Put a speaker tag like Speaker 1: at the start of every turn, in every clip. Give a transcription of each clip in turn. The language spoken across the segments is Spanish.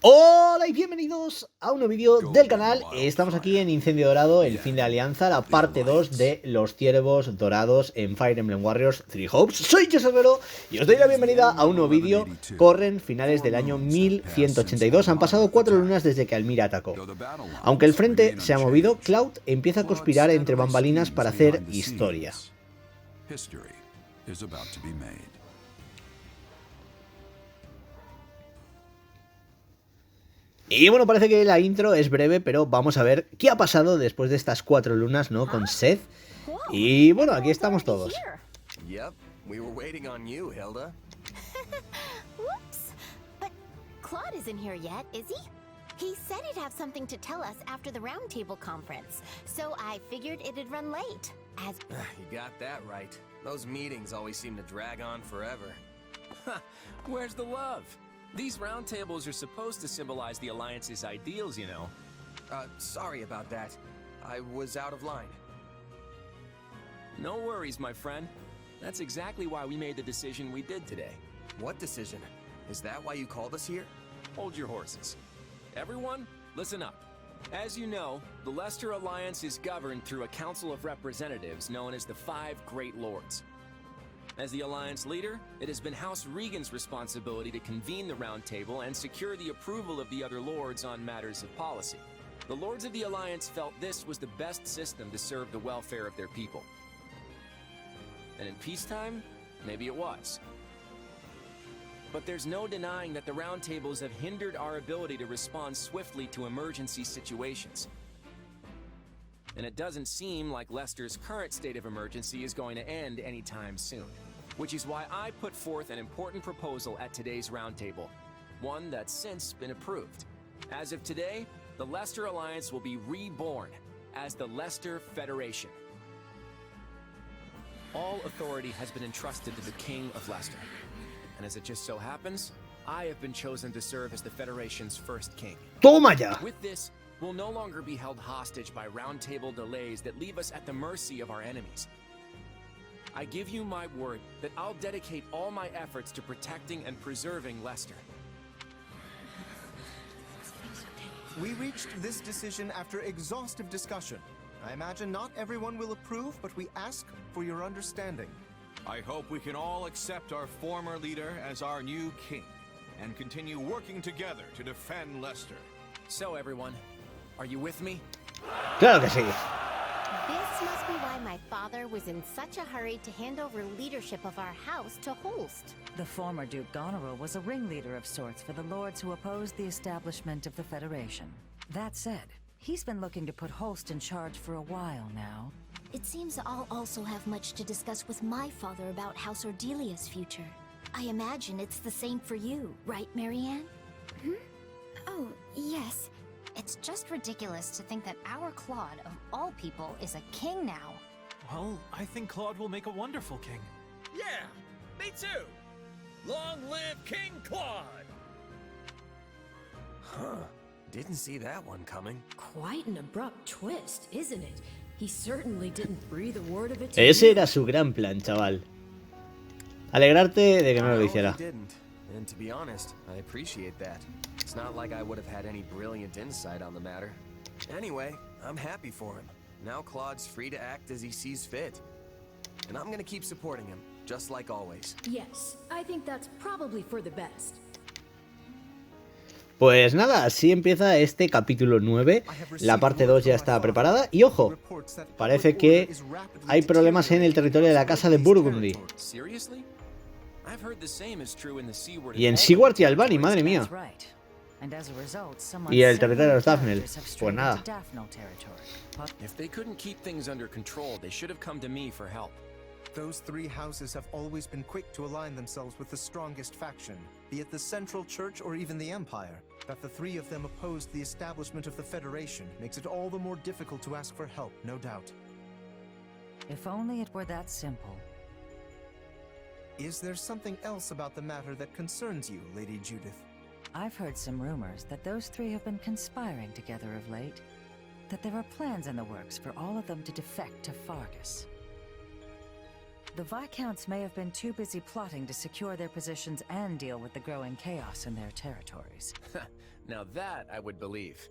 Speaker 1: Hola y bienvenidos a un nuevo vídeo del canal. Estamos aquí en Incendio Dorado, el fin de Alianza, la parte 2 de los ciervos dorados en Fire Emblem Warriors 3 Hopes. Soy Joseph y os doy la bienvenida a un nuevo vídeo. Corren finales del año 1182, han pasado 4 lunas desde que Almyra atacó. Aunque el frente se ha movido, Claude empieza a conspirar entre bambalinas para hacer historia. Y bueno, parece que la intro es breve, pero vamos a ver qué ha pasado después de estas 4 lunas, ¿no? Con Seth. Y bueno, aquí estamos todos.
Speaker 2: Yep, we were waiting on you, Hilda.
Speaker 3: Whoops. But Claude isn't here yet, is he? He said he'd have something to tell us after the roundtable conference, so I figured it'd run late. As
Speaker 2: You got that right. Those meetings always seem to drag on forever.
Speaker 4: Where's the love? These roundtables are supposed to symbolize the Alliance's ideals, you know.
Speaker 2: Sorry about that. I was out of line.
Speaker 4: No worries, my friend. That's exactly why we made the decision we did today.
Speaker 2: What decision? Is that why you called us here?
Speaker 4: Hold your horses. Everyone, listen up. As you know, the Leicester Alliance is governed through a Council of Representatives known as the Five Great Lords. As the Alliance leader, it has been House Regan's responsibility to convene the Round Table and secure the approval of the other Lords on matters of policy. The Lords of the Alliance felt this was the best system to serve the welfare of their people. And in peacetime, maybe it was. But there's no denying that the Round Tables have hindered our ability to respond swiftly to emergency situations. And it doesn't seem like Leicester's current state of emergency is going to end anytime soon. Which is why I put forth an important proposal at today's roundtable, one that's since been approved. As of today, the Leicester Alliance will be reborn as the Leicester Federation. All authority has been entrusted to the King of Leicester. And as it just so happens, I have been chosen to serve as the Federation's first king.
Speaker 1: Toma ya.
Speaker 4: With this, we'll no longer be held hostage by roundtable delays that leave us at the mercy of our enemies. I give you my word that I'll dedicate all my efforts to protecting and preserving Leicester.
Speaker 5: We reached this decision after exhaustive discussion. I imagine not everyone will approve, but we ask for your understanding.
Speaker 6: I hope we can all accept our former leader as our new king and continue working together to defend Leicester.
Speaker 4: So everyone, are you with me?
Speaker 1: Claro que sí.
Speaker 3: this must be why my father was in such a hurry to hand over leadership of our house to Holst.
Speaker 7: The former Duke Goneril was a ringleader of sorts for the lords who opposed the establishment of the Federation. That said, he's been looking to put Holst in charge for a while now.
Speaker 3: It seems I'll also have much to discuss with my father about House Ordelia's future. I imagine it's the same for you, right, Marianne? Oh, yes. It's just ridiculous to think that our Claude, of all people, is a king now.
Speaker 8: Well, I think Claude will make a wonderful king.
Speaker 9: Yeah, me too! Long live King Claude!
Speaker 2: Huh. Didn't see that one coming.
Speaker 10: Quite an abrupt twist, isn't it? He certainly didn't breathe a word of it to
Speaker 1: Ese
Speaker 10: you.
Speaker 1: era su gran plan, chaval. Alegrarte de que no lo hiciera.
Speaker 2: He didn't. And to be honest, I appreciate that. It's not like I would have had any brilliant insight on the matter. Anyway, I'm happy for him. Now Claude's free to act as he sees fit. And I'm gonna keep supporting him, just like always.
Speaker 10: Yes, I think that's probably for the best.
Speaker 1: Pues nada, así empieza este capítulo 9. La parte 2 ya está preparada. Y ojo, parece que hay problemas en el territorio de la casa de Burgundy. Y en Sigwart y Albany, madre mía. Y el territorio de los Daphne. Pues nada.
Speaker 5: Those three houses have always been quick to align themselves with the strongest faction, be it the Central Church or even the Empire. That the three of them opposed the establishment of the Federation makes it all the more difficult to ask for help, no doubt.
Speaker 7: If only it were that simple.
Speaker 5: Is there something else about the matter that concerns you, Lady Judith?
Speaker 7: I've heard some rumors that those three have been conspiring together of late. That there are plans in the works for all of them to defect to Fargus. The Viscounts may have been too busy plotting to secure their positions and deal with the growing chaos in their territories.
Speaker 4: Now that I would believe.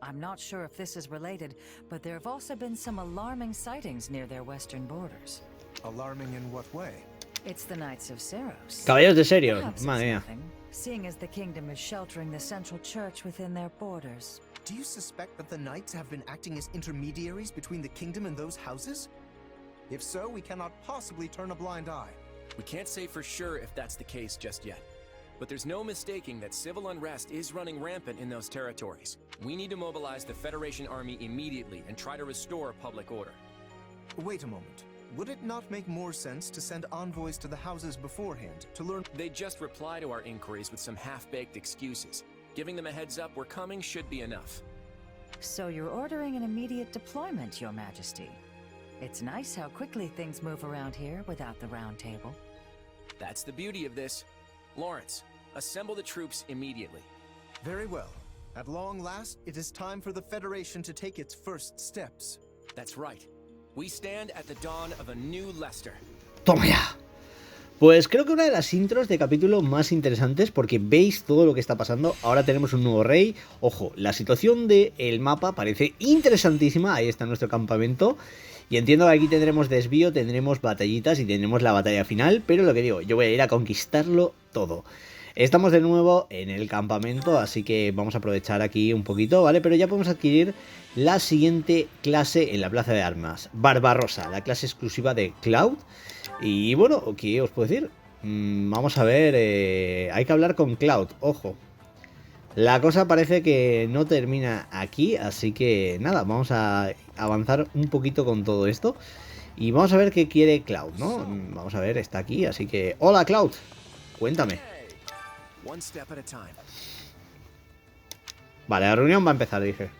Speaker 7: I'm not sure if this is related, but there have also been some alarming sightings near their western borders.
Speaker 5: Alarming in what way?
Speaker 7: It's the Knights of Seros.
Speaker 1: Caballeros de Serio,
Speaker 7: Perhaps
Speaker 1: madre
Speaker 7: it's
Speaker 1: mía.
Speaker 7: nothing, seeing as the kingdom is sheltering the central church within their borders.
Speaker 5: Do you suspect that the Knights have been acting as intermediaries between the kingdom and those houses? If so, we cannot possibly turn a blind eye.
Speaker 4: We can't say for sure if that's the case just yet. But there's no mistaking that civil unrest is running rampant in those territories. We need to mobilize the Federation army immediately and try to restore public order.
Speaker 5: Wait a moment. Would it not make more sense to send envoys to the houses beforehand to learn?
Speaker 4: They just reply to our inquiries with some half-baked excuses. Giving them a heads up we're coming should be enough.
Speaker 7: So you're ordering an immediate deployment, Your Majesty. It's nice how quickly things move around here without the round table.
Speaker 4: That's the beauty of this. Lawrence, assemble the troops immediately.
Speaker 5: Very well. At long last, it is time for the Federation to take its first steps.
Speaker 4: That's right. We stand at the dawn of a new Leicester.
Speaker 1: ¡Toma ya! Pues creo que una de las intros de capítulo más interesantes, porque veis todo lo que está pasando. Ahora tenemos un nuevo rey. Ojo, la situación del mapa parece interesantísima. Ahí está nuestro campamento. Y entiendo que aquí tendremos desvío, tendremos batallitas y tendremos la batalla final. Pero lo que digo, yo voy a ir a conquistarlo todo. Estamos de nuevo en el campamento, así que vamos a aprovechar aquí un poquito, ¿vale? Pero ya podemos adquirir la siguiente clase en la plaza de armas. Barbarosa, la clase exclusiva de Claude. Y bueno, ¿qué os puedo decir? Vamos a ver, hay que hablar con Claude, ojo. La cosa parece que no termina aquí, así que nada, vamos a avanzar un poquito con todo esto. Y vamos a ver qué quiere Claude, ¿no? Vamos a ver, está aquí, así que... ¡Hola, Claude! Cuéntame. Vale, la reunión va a empezar, dije.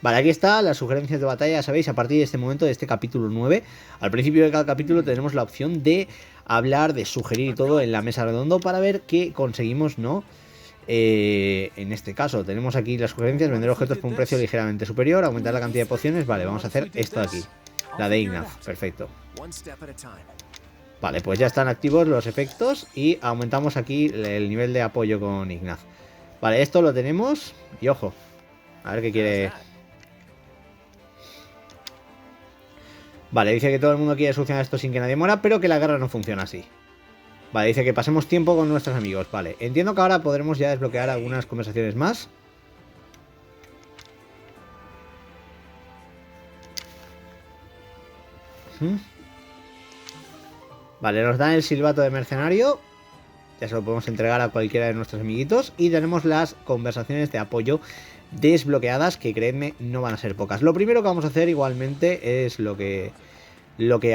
Speaker 1: Vale, aquí está las sugerencias de batalla, ya sabéis, a partir de este momento, de este capítulo 9. Al principio de cada capítulo tenemos la opción de hablar, de sugerir y todo en la mesa redonda para ver qué conseguimos, ¿no? En este caso tenemos aquí las sugerencias: vender objetos por un precio ligeramente superior, aumentar la cantidad de pociones. Vale, vamos a hacer esto de aquí, la de Ignaz, perfecto. Vale, pues ya están activos los efectos y aumentamos aquí el nivel de apoyo con Ignaz. Vale, esto lo tenemos y ojo, a ver qué quiere. Vale, dice que todo el mundo quiere solucionar esto sin que nadie muera, pero que la guerra no funciona así. Vale, dice que pasemos tiempo con nuestros amigos. Vale, entiendo que ahora podremos ya desbloquear algunas conversaciones más. Vale, nos dan el silbato de mercenario. Ya se lo podemos entregar a cualquiera de nuestros amiguitos. Y tenemos las conversaciones de apoyo desbloqueadas, que creedme, no van a ser pocas. Lo primero que vamos a hacer igualmente es lo que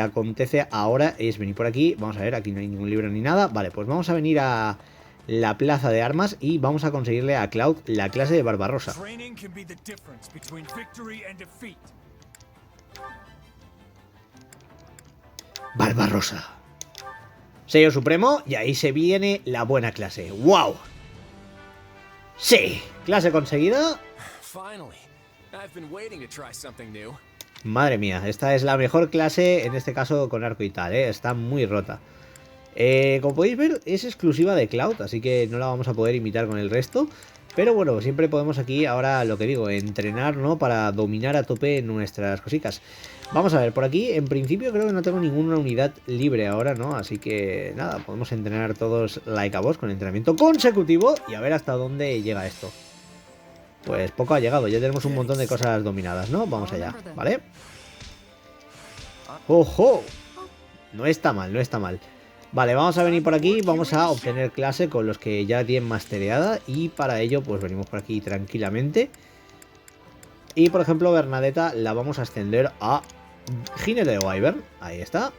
Speaker 1: acontece ahora, es venir por aquí. Vamos a ver, aquí no hay ningún libro ni nada. Vale, pues vamos a venir a la plaza de armas y vamos a conseguirle a Claude la clase de Barbarosa. Barbarosa. Sello supremo y ahí se viene la buena clase. ¡Wow! Sí, clase conseguida. Madre mía, esta es la mejor clase, en este caso con arco y tal, está muy rota. Como podéis ver, es exclusiva de Claude, así que no la vamos a poder imitar con el resto. Pero bueno, siempre podemos aquí, ahora lo que digo, entrenar, ¿no? Para dominar a tope nuestras cositas. Vamos a ver, por aquí, en principio creo que no tengo ninguna unidad libre ahora, ¿no? Así que nada, podemos entrenar todos like a boss con entrenamiento consecutivo y a ver hasta dónde llega esto. Pues poco ha llegado, ya tenemos un montón de cosas dominadas, ¿no? Vamos allá, ¿vale? ¡Ojo! No está mal, no está mal. Vale, vamos a venir por aquí, vamos a obtener clase con los que ya tienen mastereada. Y para ello, pues venimos por aquí tranquilamente. Y por ejemplo, Bernadetta la vamos a ascender a jinete de Wyvern. Ahí está.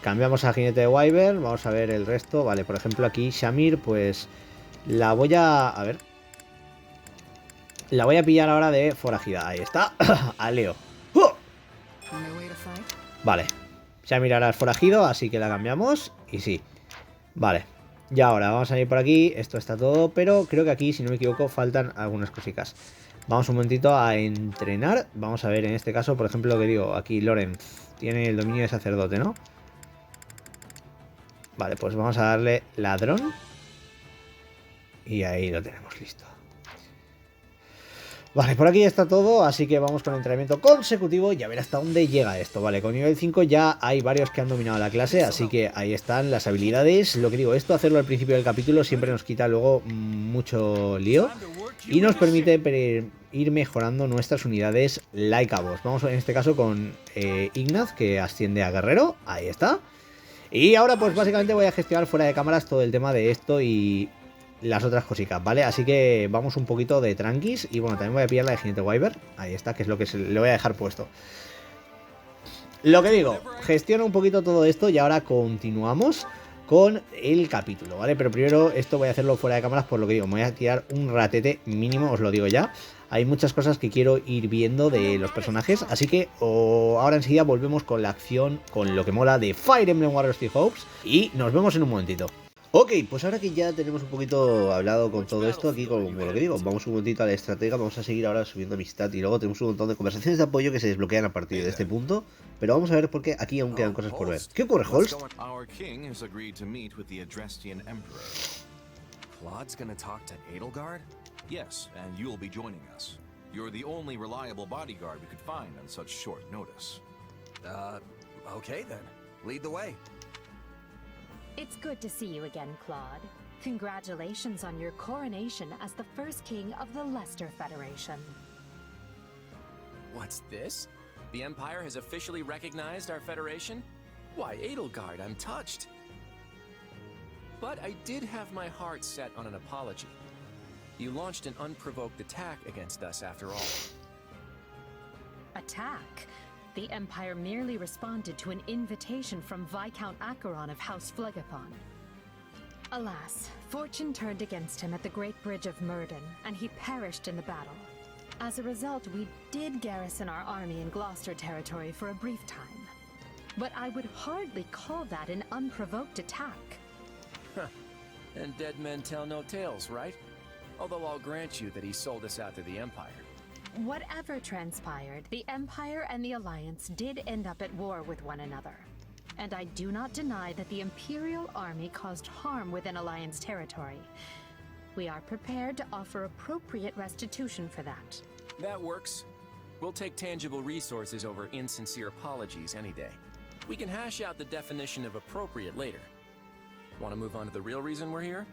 Speaker 1: Cambiamos a jinete de Wyvern, vamos a ver el resto. Vale, por ejemplo aquí Shamir, pues la voy a ver. La voy a pillar ahora de forajida, ahí está. A Leo. ¡Oh! Vale. Shamirara es forajido, así que la cambiamos. Y sí. Vale. Y ahora vamos a ir por aquí. Esto está todo, pero creo que aquí, si no me equivoco, faltan algunas cositas. Vamos un momentito a entrenar. Vamos a ver en este caso, por ejemplo, lo que digo. Aquí Lorenz tiene el dominio de sacerdote, ¿no? Vale, pues vamos a darle ladrón. Y ahí lo tenemos listo. Vale, por aquí está todo, así que vamos con entrenamiento consecutivo y a ver hasta dónde llega esto. Vale, con nivel 5 ya hay varios que han dominado la clase, así que ahí están las habilidades. Lo que digo, esto hacerlo al principio del capítulo siempre nos quita luego mucho lío y nos permite ir mejorando nuestras unidades like a boss. Vamos en este caso con Ignaz, que asciende a guerrero, ahí está. Y ahora pues básicamente voy a gestionar fuera de cámaras todo el tema de esto y las otras cositas, ¿vale? Así que vamos un poquito de tranquis. Y bueno, también voy a pillar la de jinete Wyvern. Ahí está, que es lo que le voy a dejar puesto. Lo que digo, gestiono un poquito todo esto y ahora continuamos con el capítulo, ¿vale? Pero primero esto voy a hacerlo fuera de cámaras, por lo que digo, me voy a tirar un ratete mínimo, os lo digo ya. Hay muchas cosas que quiero ir viendo de los personajes, así que ahora enseguida volvemos con la acción, con lo que mola de Fire Emblem Warriors Three Hopes y nos vemos en un momentito. Ok, pues ahora que ya tenemos un poquito hablado con todo esto, aquí con lo que digo, vamos un momentito a la estratega, vamos a seguir ahora subiendo amistad y luego tenemos un montón de conversaciones de apoyo que se desbloquean a partir de este punto, pero vamos a ver por qué aquí aún quedan cosas por ver. ¿Qué ocurre, Holst?
Speaker 2: Claude's gonna talk to Edelgard?
Speaker 6: Yes, and you'll be joining us. You're the only reliable bodyguard we could find on such short notice.
Speaker 2: Okay then. Lead the way.
Speaker 11: It's good to see you again, Claude. Congratulations on your coronation as the first king of the Leicester Federation.
Speaker 4: What's this? The Empire has officially recognized our Federation? Why, Edelgard, I'm touched. But I did have my heart set on an apology. You launched an unprovoked attack against us after all.
Speaker 11: Attack? The Empire merely responded to an invitation from Viscount Acheron of House Phlegethon. Alas, fortune turned against him at the Great Bridge of Murden, and he perished in the battle. As a result, we did garrison our army in Gloucester territory for a brief time. But I would hardly call that an unprovoked attack.
Speaker 4: And dead men tell no tales, right? Although I'll grant you that he sold us out to the Empire.
Speaker 11: Whatever transpired, the Empire and the Alliance did end up at war with one another. And I do not deny that the Imperial Army caused harm within Alliance territory. We are prepared to offer appropriate restitution for that.
Speaker 4: That works. We'll take tangible resources over insincere apologies any day. We can hash out the definition of appropriate later. Want to move on to the real reason we're here?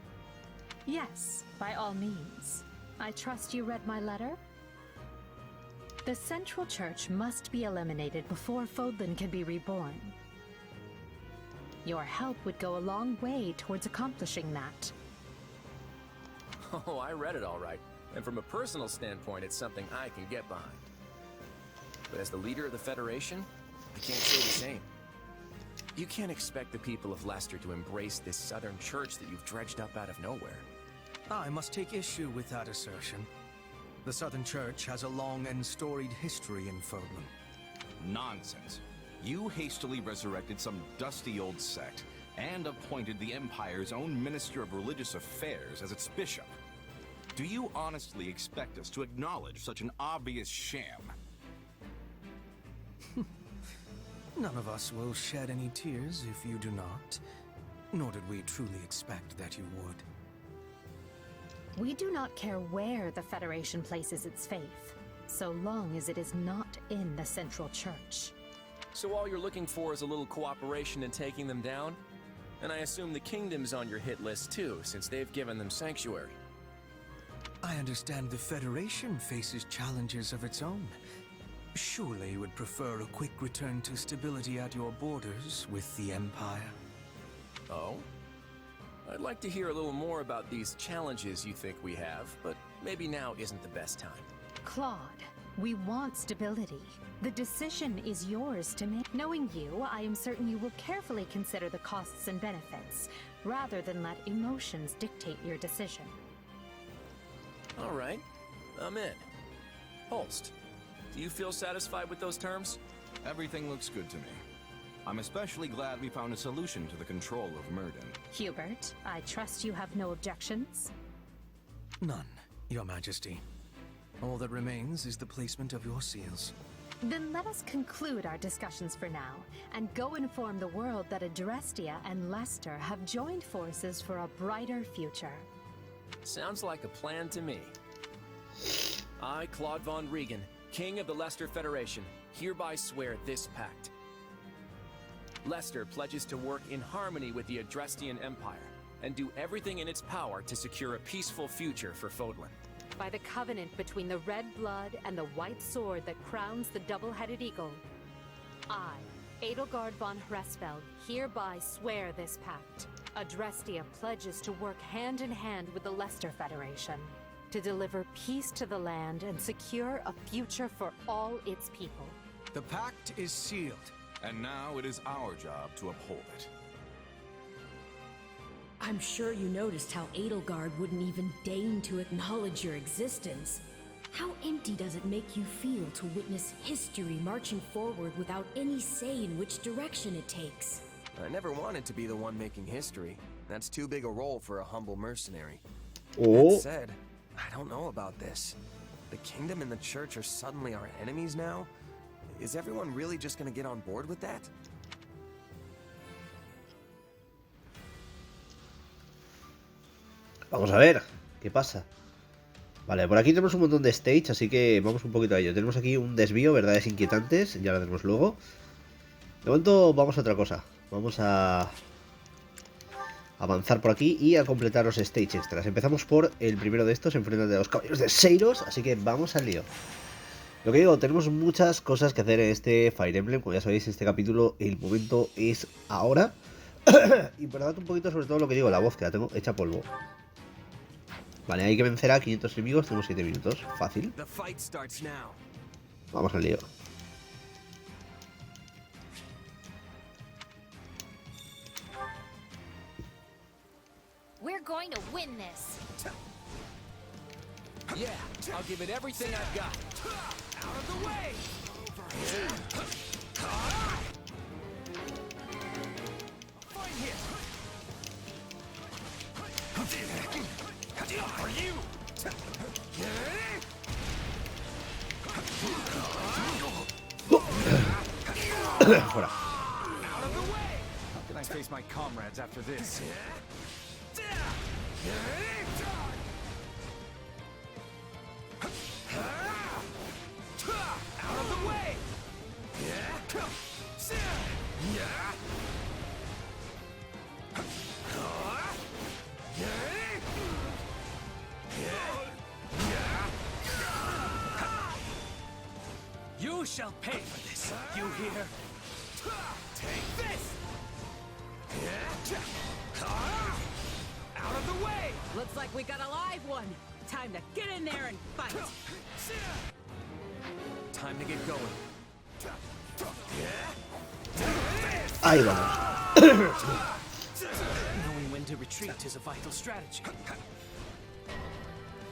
Speaker 11: Yes, by all means. I trust you read my letter? The Central Church must be eliminated before Fodlan can be reborn. Your help would go a long way towards accomplishing that.
Speaker 4: Oh, I read it all right. And from a personal standpoint, it's something I can get behind. But as the leader of the Federation, I can't say the same. You can't expect the people of Leicester to embrace this Southern Church that you've dredged up out of nowhere.
Speaker 5: I must take issue with that assertion. The Southern Church has a long and storied history in Fodlan.
Speaker 6: Nonsense. You hastily resurrected some dusty old sect and appointed the Empire's own Minister of Religious Affairs as its bishop. Do you honestly expect us to acknowledge such an obvious sham?
Speaker 5: None of us will shed any tears if you do not. Nor did we truly expect that you would.
Speaker 11: We do not care where the Federation places its faith, so long as it is not in the Central Church.
Speaker 4: So all you're looking for is a little cooperation in taking them down? And I assume the Kingdom's on your hit list too, since they've given them sanctuary.
Speaker 5: I understand the Federation faces challenges of its own. Surely you would prefer a quick return to stability at your borders with the Empire?
Speaker 4: Oh? I'd like to hear a little more about these challenges you think we have, but maybe now isn't the best time.
Speaker 11: Claude, we want stability. The decision is yours to make. Knowing you, I am certain you will carefully consider the costs and benefits, rather than let emotions dictate your decision.
Speaker 4: All right, I'm in. Holst, do you feel satisfied with those terms?
Speaker 6: Everything looks good to me. I'm especially glad we found a solution to the control of Murden.
Speaker 11: Hubert, I trust you have no objections?
Speaker 5: None, Your Majesty. All that remains is the placement of your seals.
Speaker 11: Then let us conclude our discussions for now, and go inform the world that Adrestia and Leicester have joined forces for a brighter future.
Speaker 4: Sounds like a plan to me. I, Claude von Regan, King of the Leicester Federation, hereby swear this pact. Leicester pledges to work in harmony with the Adrestian Empire, and do everything in its power to secure a peaceful future for Fodlan.
Speaker 11: By the covenant between the red blood and the white sword that crowns the double-headed eagle, I, Edelgard von Hresfeld, hereby swear this pact. Adrestia pledges to work hand in hand with the Leicester Federation to deliver peace to the land and secure a future for all its people.
Speaker 5: The pact is sealed.
Speaker 6: And now it is our job to uphold it.
Speaker 10: I'm sure you noticed how Edelgard wouldn't even deign to acknowledge your existence. How empty does it make you feel to witness history marching forward without any say in which direction it takes?
Speaker 2: I never wanted to be the one making history. That's too big a role for a humble mercenary.
Speaker 1: Oh.
Speaker 2: That said, I don't know about this. The kingdom and the church are suddenly our enemies now? Is everyone really just gonna get on board with that?
Speaker 1: Vamos a ver, ¿qué pasa? Vale, por aquí tenemos un montón de stage, así que vamos un poquito a ello. Tenemos aquí un desvío, verdades inquietantes, ya lo tenemos luego. De momento vamos a otra cosa. Vamos a avanzar por aquí y a completar los stage extras. Empezamos por el primero de estos, enfrentando a los caballeros de Seiros, así que vamos al lío. Lo que digo, tenemos muchas cosas que hacer en este Fire Emblem. Como ya sabéis, este capítulo, el momento es ahora. Y perdonad un poquito sobre todo lo que digo, la voz, que la tengo hecha polvo. Vale, hay que vencer a 500 enemigos, tenemos 7 minutos, fácil. Vamos al lío.
Speaker 3: We're going to win this.
Speaker 4: Yeah, I'll give it everything I've got.
Speaker 9: Out of the way! Find here! For you!
Speaker 1: Fuera.
Speaker 9: Out of the way!
Speaker 8: How can I face my comrades after this?
Speaker 9: Out of the way!
Speaker 5: You shall pay for this, you hear?
Speaker 9: Take this! Out of the way!
Speaker 10: Looks like we got a live one. Time to get in there and fight.
Speaker 2: Time to get going.
Speaker 1: Ahí vamos.
Speaker 5: Knowing when to retreat is a vital strategy.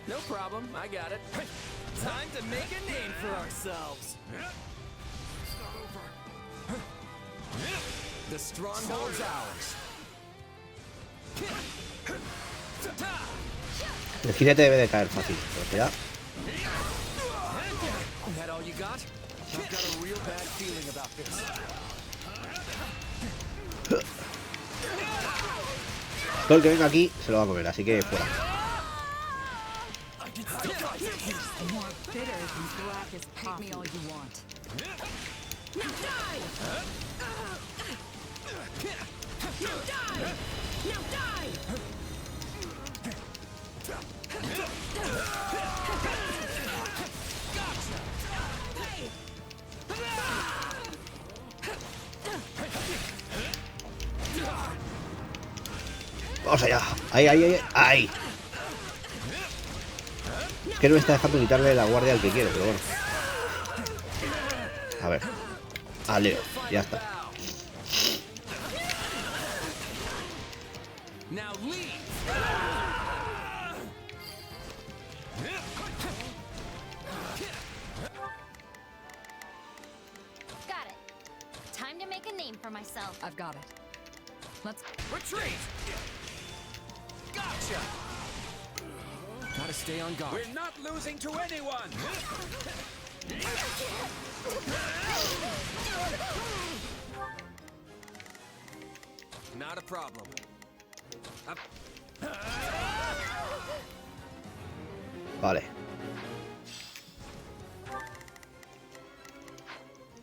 Speaker 4: No problem, I got it.
Speaker 9: Time to make a name for ourselves!
Speaker 2: The stronghold's ours.
Speaker 1: El jinete debe de caer fácil, pero ya.
Speaker 4: That all you got? I've got a real bad feeling about this.
Speaker 1: Todo el que venga aquí se lo va a comer, así que fuera. Vamos allá. Ahí, ahí, ahí, ahí. Es que no me está dejando quitarle la guardia al que quiero, pero bueno. A ver. Al lío. Ya está.
Speaker 3: Got it. time to make a name for myself.
Speaker 7: I've got it. Let's
Speaker 2: Retreat! Gotcha! Gotta stay on guard.
Speaker 9: We're not losing to anyone!
Speaker 2: Not a problem.
Speaker 1: Vale.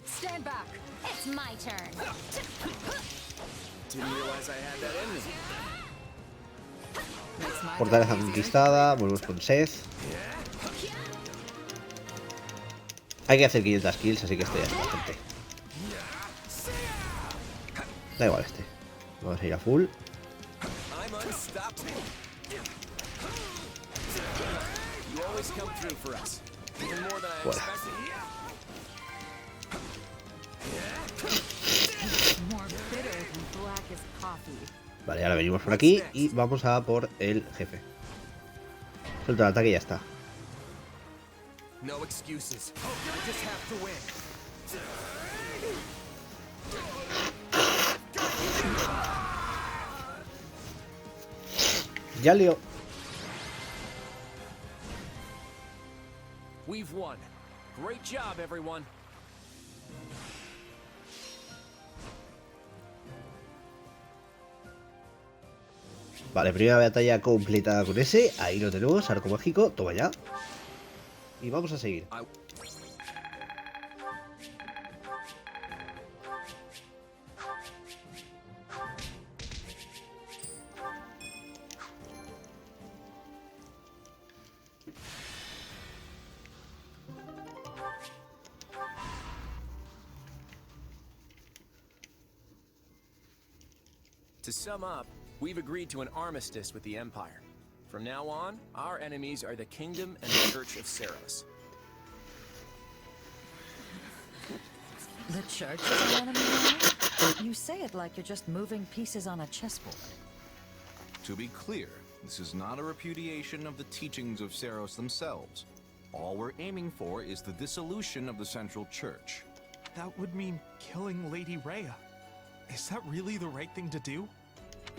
Speaker 3: Stand back. It's my turn.
Speaker 2: Didn't realize I had that in me.
Speaker 1: Fortaleza conquistada. Volvemos con Seth. Hay que hacer 500 kills, así que esto ya es bastante. Da igual este. Vamos a ir a full.
Speaker 2: I'm unstoppable. You always come through for us. Even more than I
Speaker 1: Fuera.
Speaker 2: expected.
Speaker 7: more bitter than blackest coffee.
Speaker 1: Vale, ahora venimos por aquí y vamos a por el jefe. Suelto el ataque y ya está.
Speaker 2: No excuses. I just have to win.
Speaker 1: Ya lío.
Speaker 4: We've won. Great job, everyone.
Speaker 1: Vale, primera batalla completada con ese. Ahí lo tenemos, arco mágico. Toma ya. Y vamos a seguir.
Speaker 4: To sum up, we've agreed to an armistice with the Empire. From now on, our enemies are the Kingdom and the Church of Seros.
Speaker 7: The church is an enemy now? You say it like you're just moving pieces on a chessboard.
Speaker 6: To be clear, this is not a repudiation of the teachings of Seros themselves. All we're aiming for is the dissolution of the Central Church.
Speaker 12: That would mean killing Lady Rhea. Is that really the right thing to do?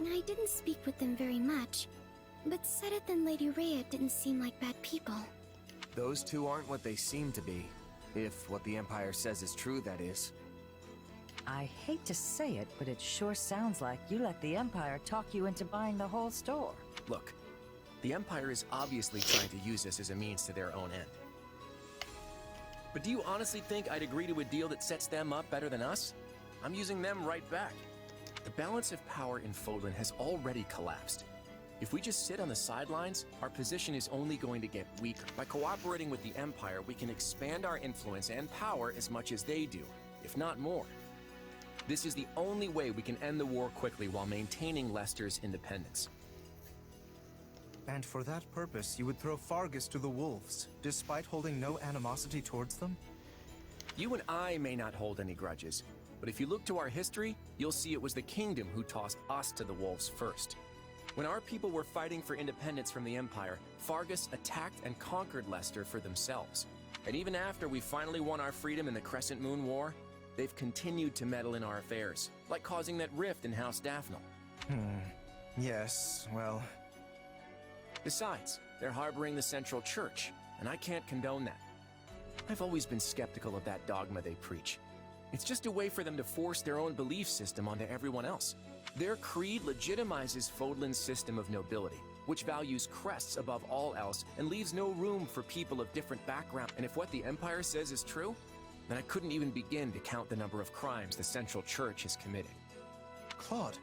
Speaker 3: I didn't speak with them very much, but Sedith and Lady Rhea didn't seem like bad people.
Speaker 2: Those two aren't what they seem to be. If what the Empire says is true, that is.
Speaker 7: I hate to say it, but it sure sounds like you let the Empire talk you into buying the whole store.
Speaker 4: Look, the Empire is obviously trying to use us as a means to their own end. But do you honestly think I'd agree to a deal that sets them up better than us? I'm using them right back. The balance of power in Fodlan has already collapsed. If we just sit on the sidelines, our position is only going to get weaker. By cooperating with the Empire, we can expand our influence and power as much as they do, if not more. This is the only way we can end the war quickly while maintaining Leicester's independence.
Speaker 12: And for that purpose, you would throw Fargus to the wolves, despite holding no animosity towards them?
Speaker 4: You and I may not hold any grudges, but if you look to our history, you'll see it was the Kingdom who tossed us to the wolves first. When our people were fighting for independence from the Empire, Fargus attacked and conquered Leicester for themselves. And even after we finally won our freedom in the Crescent Moon War, they've continued to meddle in our affairs, like causing that rift in House Daphne.
Speaker 12: Yes, well...
Speaker 4: Besides, they're harboring the Central Church, and I can't condone that. I've always been skeptical of that dogma they preach. It's just a way for them to force their own belief system onto everyone else. Their creed legitimizes Fodlan's system of nobility, which values crests above all else and leaves no room for people of different backgrounds. And if what the Empire says is true, then I couldn't even begin to count the number of crimes the Central Church is committing.
Speaker 12: Claude,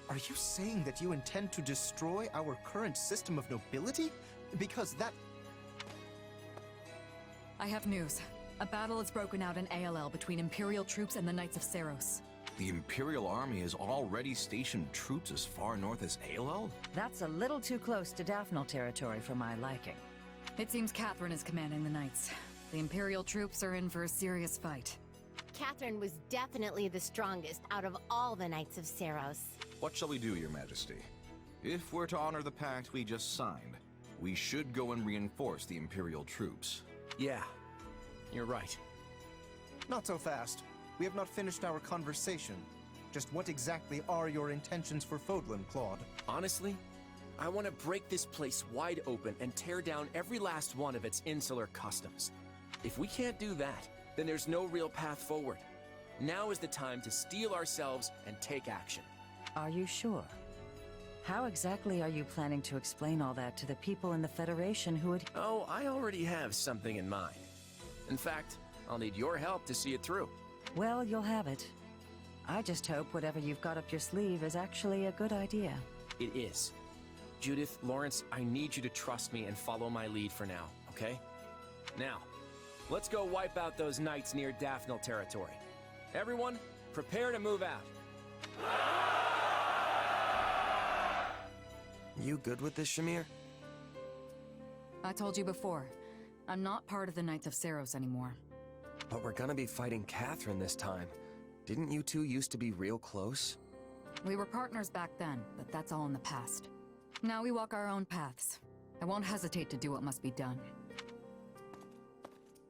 Speaker 12: are you saying that you intend to destroy our current system of nobility? Because that...
Speaker 13: I have news. A battle has broken out in ALL between Imperial troops and the Knights of Seros.
Speaker 6: The Imperial Army has already stationed troops as far north as Aelel?
Speaker 7: That's a little too close to Daphne territory for my liking.
Speaker 13: It seems Catherine is commanding the Knights. The Imperial troops are in for a serious fight.
Speaker 3: Catherine was definitely the strongest out of all the Knights of Seros.
Speaker 6: What shall we do, Your Majesty? If we're to honor the pact we just signed, we should go and reinforce the Imperial troops.
Speaker 4: Yeah, you're right.
Speaker 12: Not so fast. We have not finished our conversation. Just what exactly are your intentions for Fodlan, Claude?
Speaker 2: Honestly, I want to break this place wide open and tear down every last one of its insular customs. If we can't do that, then there's no real path forward. Now is the time to steel ourselves and take action.
Speaker 7: Are you sure? How exactly are you planning to explain all that to the people in the Federation who would...
Speaker 2: Oh, I already have something in mind. In fact, I'll need your help to see it through.
Speaker 7: Well, you'll have it. I just hope whatever you've got up your sleeve is actually a good idea.
Speaker 2: It is. Judith, Lawrence, I need you to trust me and follow my lead for now, okay? Now, let's go wipe out those knights near Daphnel territory. Everyone, prepare to move out. You good with this, Shamir?
Speaker 13: I told you before, I'm not part of the Knights of Seiros anymore.
Speaker 2: But we're gonna be fighting Catherine this time. Didn't you two used to be real close?
Speaker 13: We were partners back then, but that's all in the past. Now we walk our own paths. I won't hesitate to do what must be done.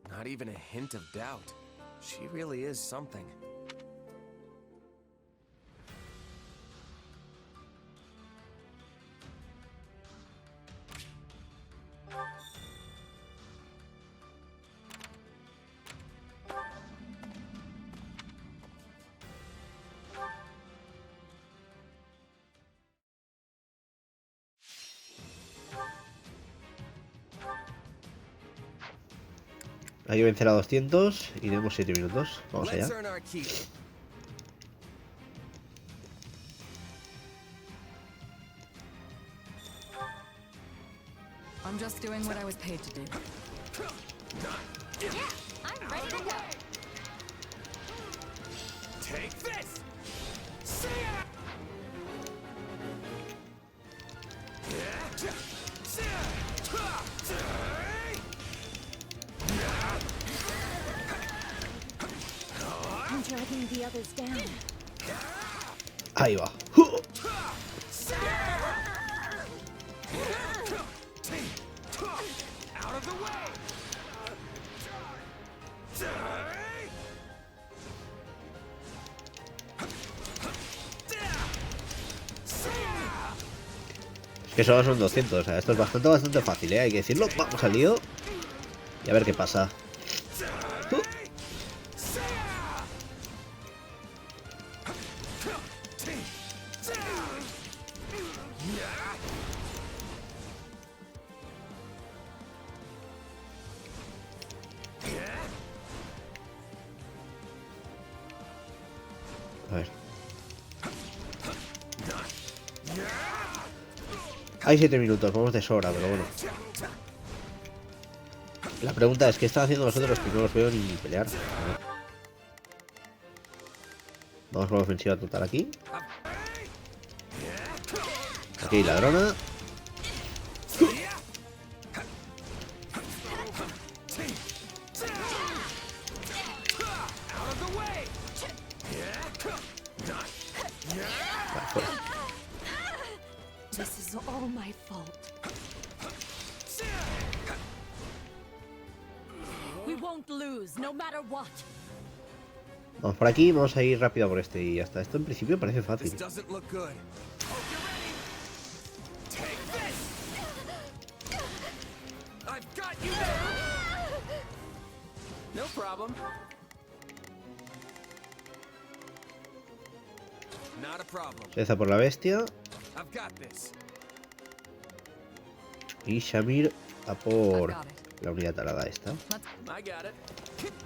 Speaker 2: Not even a hint of doubt. She really is something.
Speaker 1: Hay que vencer a 200 y tenemos 7 minutos. Vamos allá.
Speaker 13: I'm just doing what I was paid to do.
Speaker 3: Yeah, I'm ready to go.
Speaker 9: Take this!
Speaker 3: I'm dragging the others down.
Speaker 1: Ahí va.
Speaker 9: Out of the way!
Speaker 1: Es que solo son 200, o sea, esto es bastante fácil, hay que decirlo. Vamos al lío y a ver qué pasa. A ver. Hay 7 minutos, vamos de sobra, pero bueno. La pregunta es, ¿qué están haciendo los otros que no los veo ni pelear? Vamos con la ofensiva total aquí. Aquí hay ladrona.
Speaker 10: This is all my fault. We won't lose, no matter what.
Speaker 1: Vamos por aquí, vamos a ir rápido por este y ya está. Esto en principio parece fácil.
Speaker 2: No problem. Not a problem.
Speaker 1: Empieza por la bestia.
Speaker 2: I've got this.
Speaker 1: Y Shamir a por la unidad talada esta.
Speaker 2: I got it.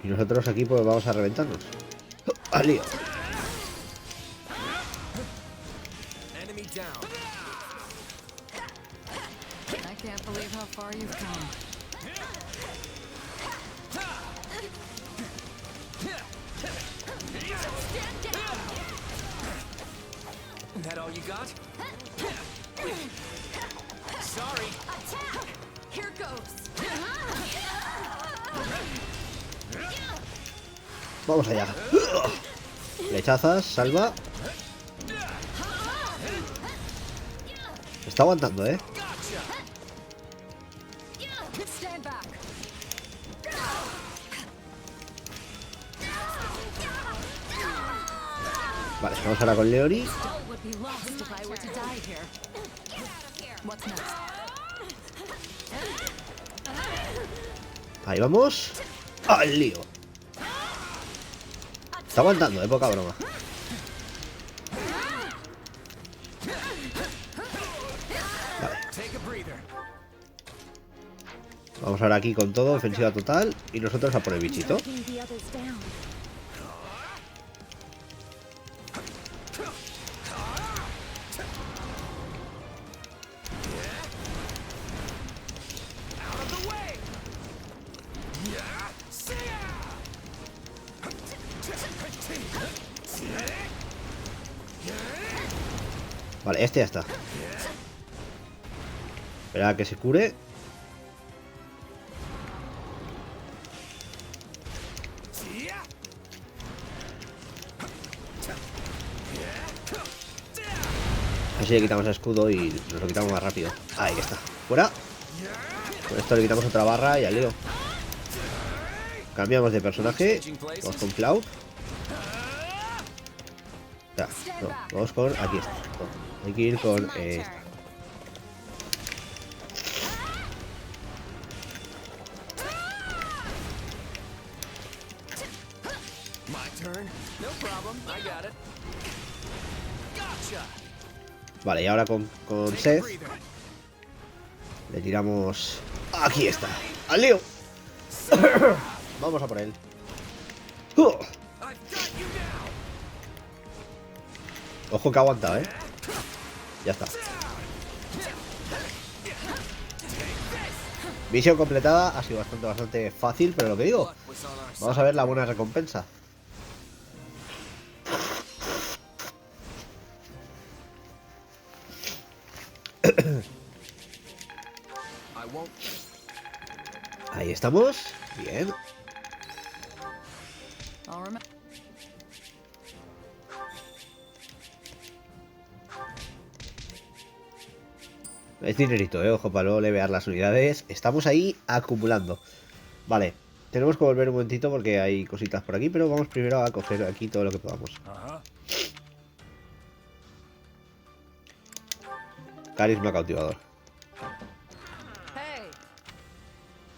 Speaker 1: Y nosotros aquí pues vamos a reventarnos. ¡Al lío!
Speaker 2: Enemy down.
Speaker 13: I can't believe how far you've come.
Speaker 2: That all you got? Sorry.
Speaker 10: Attack! Here goes.
Speaker 1: Vamos allá. Flechazas, salva. Está aguantando, ¿eh?
Speaker 13: Stand back.
Speaker 1: Vale, vamos ahora con Leori. Ahí vamos. ¡Al lío! Está aguantando, poca broma. Vale. Vamos ahora aquí con todo, ofensiva total. Y nosotros a por el bichito. Vale, este ya está. Espera a que se cure. Así le quitamos el escudo y nos lo quitamos más rápido. Ahí está. Fuera. Con esto le quitamos otra barra y al lío. Cambiamos de personaje. Vamos con Claude. Ya, no, vamos con... Aquí está. No, hay que ir con esta. Vale, y ahora con Seth le tiramos... Aquí está. ¡Al lío! Vamos a por él. Ojo que ha aguantado, Ya está. Misión completada. Ha sido bastante fácil, pero lo que digo, vamos a ver la buena recompensa. Ahí estamos. Bien. Es dinerito, ojo, para luego levear las unidades. Estamos ahí acumulando. Vale, tenemos que volver un momentito porque hay cositas por aquí, pero vamos primero a coger aquí todo lo que podamos. Carisma cautivador.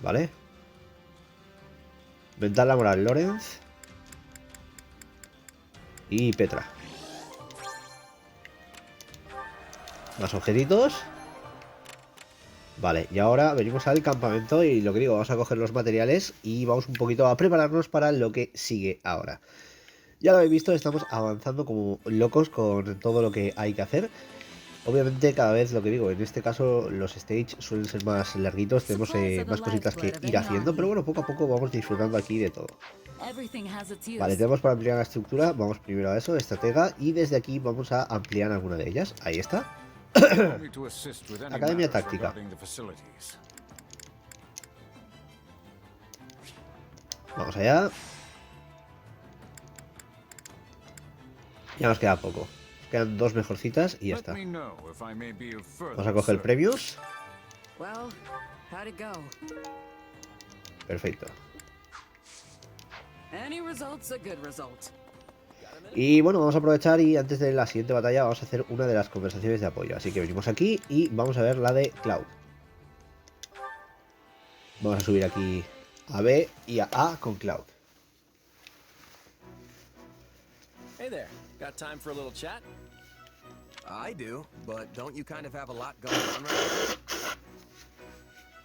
Speaker 1: Vale. Mental la moral, Lorenz. Y Petra. Más objetitos. Vale, y ahora venimos al campamento y lo que digo, vamos a coger los materiales y vamos un poquito a prepararnos para lo que sigue ahora. Ya lo habéis visto, estamos avanzando como locos con todo lo que hay que hacer. Obviamente cada vez, lo que digo, en este caso los stage suelen ser más larguitos, tenemos más cositas que ir haciendo, pero bueno, poco a poco vamos disfrutando aquí de todo. Vale, tenemos para ampliar la estructura, vamos primero a eso, estratega, y desde aquí vamos a ampliar alguna de ellas, ahí está. Academia táctica. Vamos allá. Ya nos queda poco. Nos quedan dos mejorcitas y ya está. Vamos a coger premios. Perfecto. Y bueno, vamos a aprovechar y antes de la siguiente batalla vamos a hacer una de las conversaciones de apoyo. Así que venimos aquí y vamos a ver la de Claude. Vamos a subir aquí a B y a A con Claude.
Speaker 2: Hey there, got time for a little chat? I do, but don't you kind of have a lot going on right now?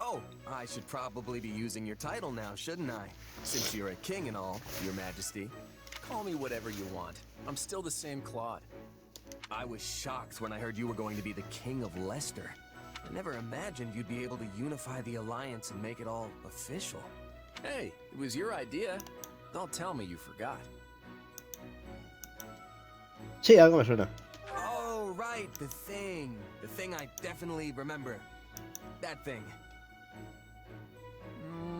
Speaker 2: Oh, I should probably be using your title now, shouldn't I? Since you're a king and all, your majesty. Call me whatever you want. I'm still the same Claude. I was shocked when I heard you were going to be the king of Leicester. I never imagined you'd be able to unify the Alliance and make it all official. Hey, it was your idea. Don't tell me you forgot.
Speaker 1: Sí, algo me suena.
Speaker 2: Oh, right, the thing. The thing I definitely remember. That thing.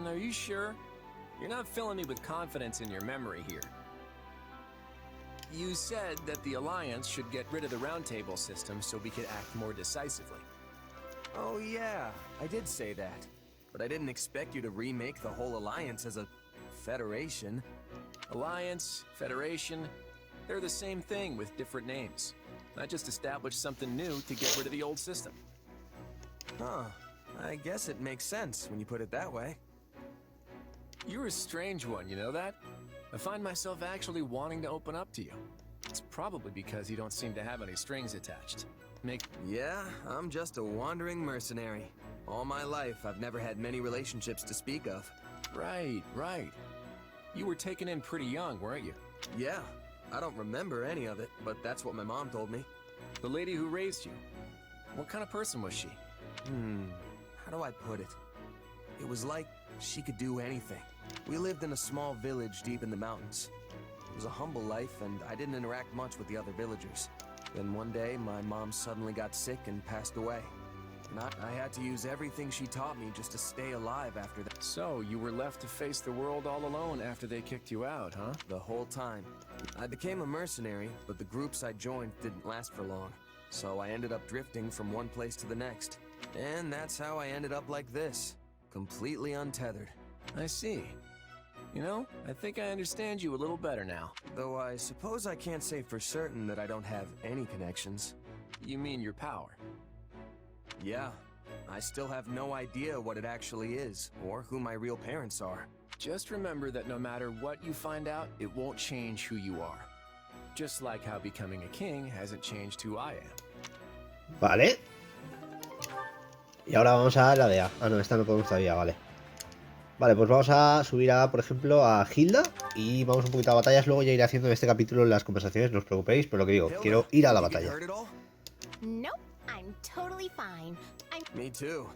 Speaker 4: Are you sure? You're not filling me with confidence in your memory here. You said that the Alliance should get rid of the Round Table system so we could act more decisively.
Speaker 2: Oh yeah, I did say that. But I didn't expect you to remake the whole Alliance as a federation.
Speaker 4: Alliance, Federation, They're the same thing with different names. I just established something new to get rid of the old system.
Speaker 2: Huh. I guess it makes sense when you put it that way.
Speaker 4: You're a strange one, you know that? I find myself actually wanting to open up to you. It's probably because you don't seem to have any strings attached.
Speaker 2: Yeah, I'm just a wandering mercenary. All my life, I've never had many relationships to speak of.
Speaker 4: Right. You were taken in pretty young, weren't you?
Speaker 2: Yeah, I don't remember any of it, but that's what my mom told me.
Speaker 4: The lady who raised you, what kind of person was she?
Speaker 2: How do I put it? It was like she could do anything. We lived in a small village deep in the mountains. It was a humble life, and I didn't interact much with the other villagers. Then one day, my mom suddenly got sick and passed away. I had to use everything she taught me just to stay alive after that.
Speaker 4: So, you were left to face the world all alone after they kicked you out, huh?
Speaker 2: The whole time. I became a mercenary, but the groups I joined didn't last for long. So I ended up drifting from one place to the next. And that's how I ended up like this. Completely untethered.
Speaker 4: I see. You know, I think I understand you a little better now.
Speaker 2: Though I suppose I can't say for certain that I don't have any connections.
Speaker 4: You mean your power?
Speaker 2: Yeah. I still have no idea what it actually is, or who my real parents are.
Speaker 4: Just remember that no matter what you find out, it won't change who you are. Just like how becoming a king hasn't changed who I am.
Speaker 1: Vale. Y ahora vamos a la de A. Ah, no, esta no podemos todavía, vale. Vale, pues vamos a subir a, por ejemplo, a Hilda. Y vamos un poquito a batallas. Luego ya iré haciendo en este capítulo las conversaciones, no os preocupéis. Pero lo que digo, quiero ir a la batalla.
Speaker 3: Nope, I'm totally fine.
Speaker 2: Me too.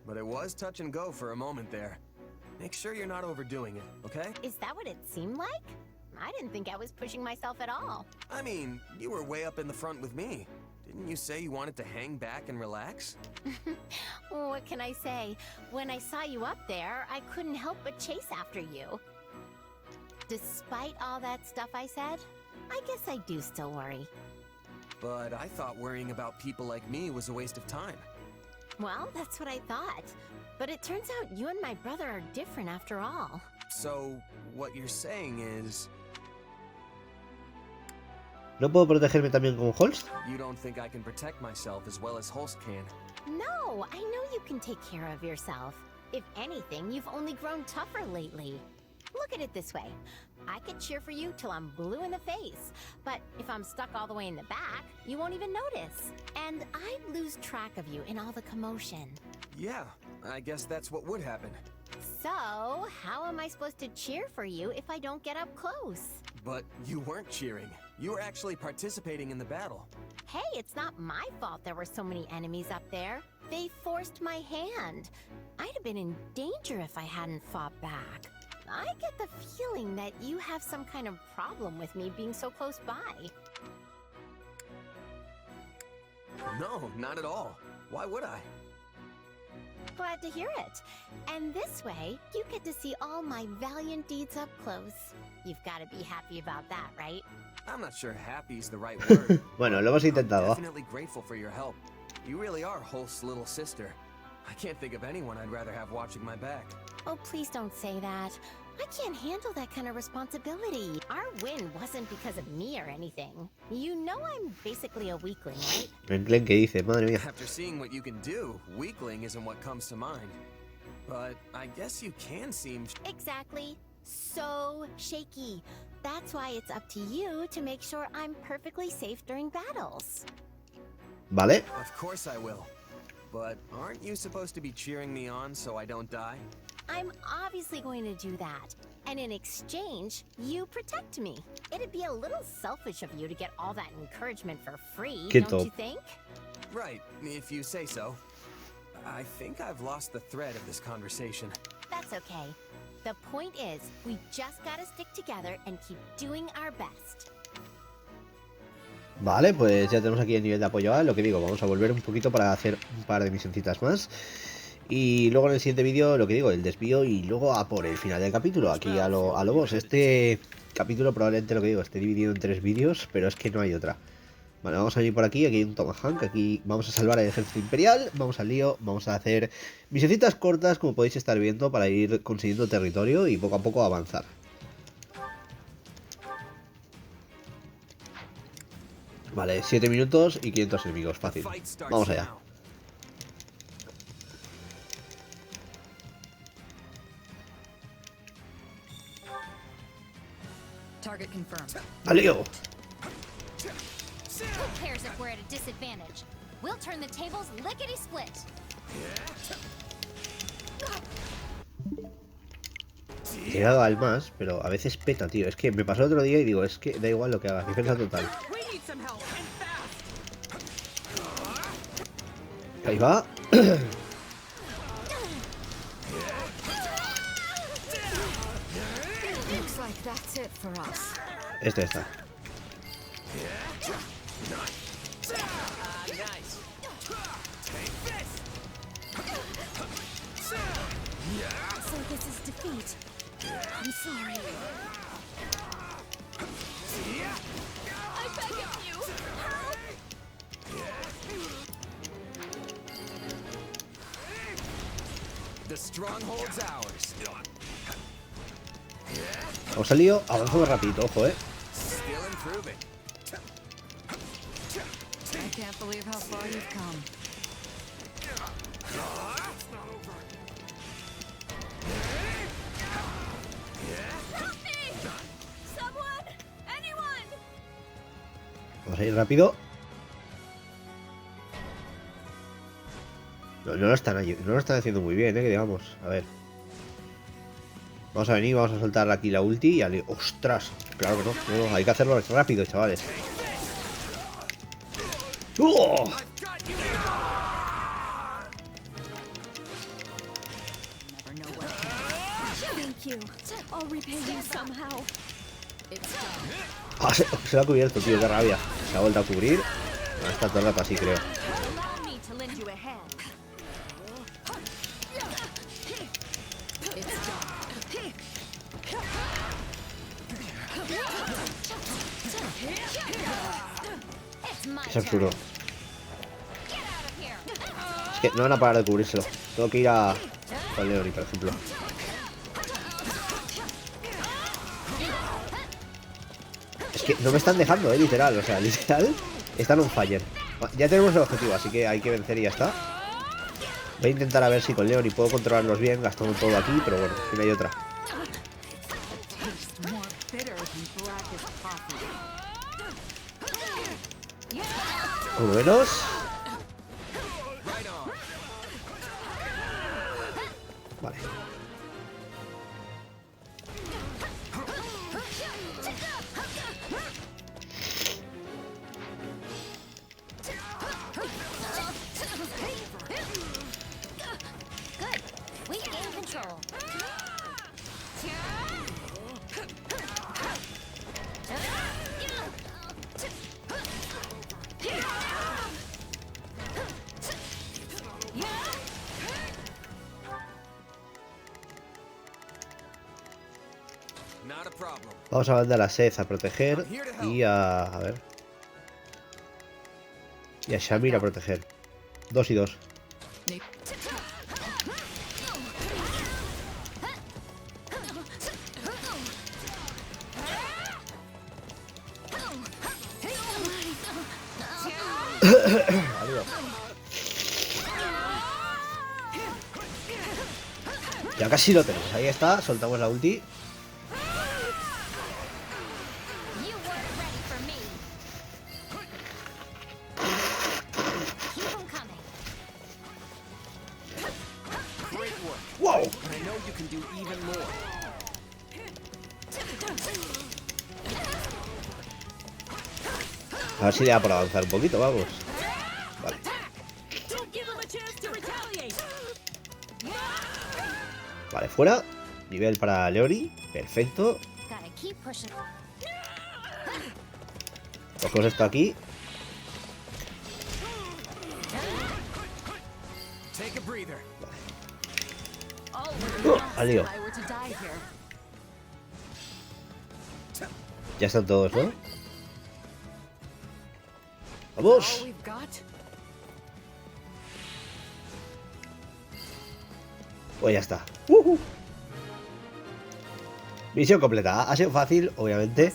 Speaker 2: But it was touch and go for a moment there. Make sure you're not overdoing it, okay?
Speaker 3: Is that what it seemed like? I didn't think I was pushing myself at all.
Speaker 2: I mean, you were way up in the front with me. Didn't you say you wanted to hang back and relax?
Speaker 3: What can I say? When I saw you up there, I couldn't help but chase after you. Despite all that stuff I said, I guess I do still worry.
Speaker 2: But I thought worrying about people like me was a waste of time.
Speaker 3: Well, that's what I thought. But it turns out you and my brother are different after all.
Speaker 2: So, what you're saying is...
Speaker 1: ¿No puedo protegerme también con Holst?
Speaker 2: You don't think I can protect myself as well as Holst can?
Speaker 3: No, I know you can take care of yourself. If anything, you've only grown tougher lately. Look at it this way. I could cheer for you till I'm blue in the face. But if I'm stuck all the way in the back, you won't even notice. And I'd lose track of you in all the commotion.
Speaker 2: Yeah, I guess that's what would happen.
Speaker 3: So, how am I supposed to cheer for you if I don't get up close?
Speaker 2: But you weren't cheering. You were actually participating in the battle.
Speaker 3: Hey, it's not my fault there were so many enemies up there. They forced my hand. I'd have been in danger if I hadn't fought back. I get the feeling that you have some kind of problem with me being so close by.
Speaker 2: No, not at all. Why would I?
Speaker 3: Glad to hear it. And this way, you get to see all my valiant deeds up close. You've got to be happy about that, right?
Speaker 2: I'm not sure happy's the right word.
Speaker 1: Bueno, lo hemos intentado.
Speaker 2: I'm definitely grateful for your help. You really are Holst's little sister. I can't think of anyone I'd rather have watching my back.
Speaker 3: Oh, please don't say that. I can't handle that kind of responsibility. Our win wasn't because of me or anything. You know I'm basically a weakling, right?
Speaker 1: Emblem, ¿qué dice? Madre mía.
Speaker 2: After seeing what you can do, weakling isn't what comes to mind. But I guess you can seem...
Speaker 3: Exactly. So shaky. That's why it's up to you to make sure I'm perfectly safe during battles.
Speaker 1: Vale.
Speaker 2: Of course I will. But aren't you supposed to be cheering me on so I don't die?
Speaker 3: I'm obviously going to do that. And in exchange, you protect me. It'd be a little selfish of you to get all that encouragement for free, don't you think?
Speaker 2: Right, if you say so. I think I've lost the thread of this conversation.
Speaker 3: That's okay. The point is, we just gotta stick together and keep doing our best.
Speaker 1: Vale, pues ya tenemos aquí el nivel de apoyo A. Lo que digo, vamos a volver un poquito para hacer un par de misioncitas más. Y luego en el siguiente vídeo, lo que digo, el desvío y luego a por el final del capítulo. Aquí a lo boss. Este capítulo probablemente, lo que digo, esté dividido en 3 vídeos, pero es que no hay otra. Vale, vamos a ir por aquí. Aquí hay un tomahawk. Aquí vamos a salvar al ejército imperial. Vamos al lío. Vamos a hacer misioncitas cortas, como podéis estar viendo, para ir consiguiendo territorio y poco a poco avanzar. Vale, 7 minutos y 500 enemigos, fácil. Vamos allá.
Speaker 13: Target confirmed.
Speaker 1: ¡Alío!
Speaker 3: Who cares if we're at a disadvantage? We'll turn the tables lickety-split.
Speaker 1: He llegado al más, pero a veces peta, tío. Es que me pasó el otro día y digo, es que da igual lo que haga, defensa total. Ahí va. Este está.
Speaker 3: So this is defeat. I'm sorry. I beg of you, help!
Speaker 2: The stronghold's ours.
Speaker 1: Os salido, avanzamos rapidito, ojo,
Speaker 2: Still improving.
Speaker 13: I can't believe how far you've come.
Speaker 3: Help me! Someone! Anyone!
Speaker 1: Vamos a ir rápido. No lo están haciendo muy bien, que digamos. A ver. Vamos a venir, vamos a soltar aquí la ulti y al... ¡Ostras! Claro que no, no, hay que hacerlo rápido, chavales. ¡Oh!
Speaker 3: Thank you. I'll repay you somehow.
Speaker 1: Ah, se lo ha cubierto, tío, qué rabia. Se ha vuelto a cubrir. Está todo el rato así, creo.
Speaker 3: Allow me to lend you a hand.
Speaker 1: Es absurdo. Es que no van a parar de cubrírselo. Tengo que ir a... con Leori, por ejemplo. Es que no me están dejando, literal. O sea, literal, están on fire. Ya tenemos el objetivo, así que hay que vencer y ya está. Voy a intentar a ver si con Leori puedo controlarlos bien, gastando todo aquí, pero bueno, si no hay otra. Uno menos. Vale.
Speaker 3: Good. We gain control.
Speaker 2: Not a problem.
Speaker 1: Vamos a mandar a Seth a proteger y a ver. Y a Shamir a proteger. 2 y 2. Ya casi lo tenemos. Ahí está, soltamos la ulti. ¡Wow! A ver si le da por avanzar un poquito, vamos. Vale. Vale, fuera. Nivel para Leori. Perfecto. Cogemos esto aquí. Al lío. Ya están todos, ¿no? ¡Vamos! Pues ya está. Misión completa. Ha sido fácil, obviamente.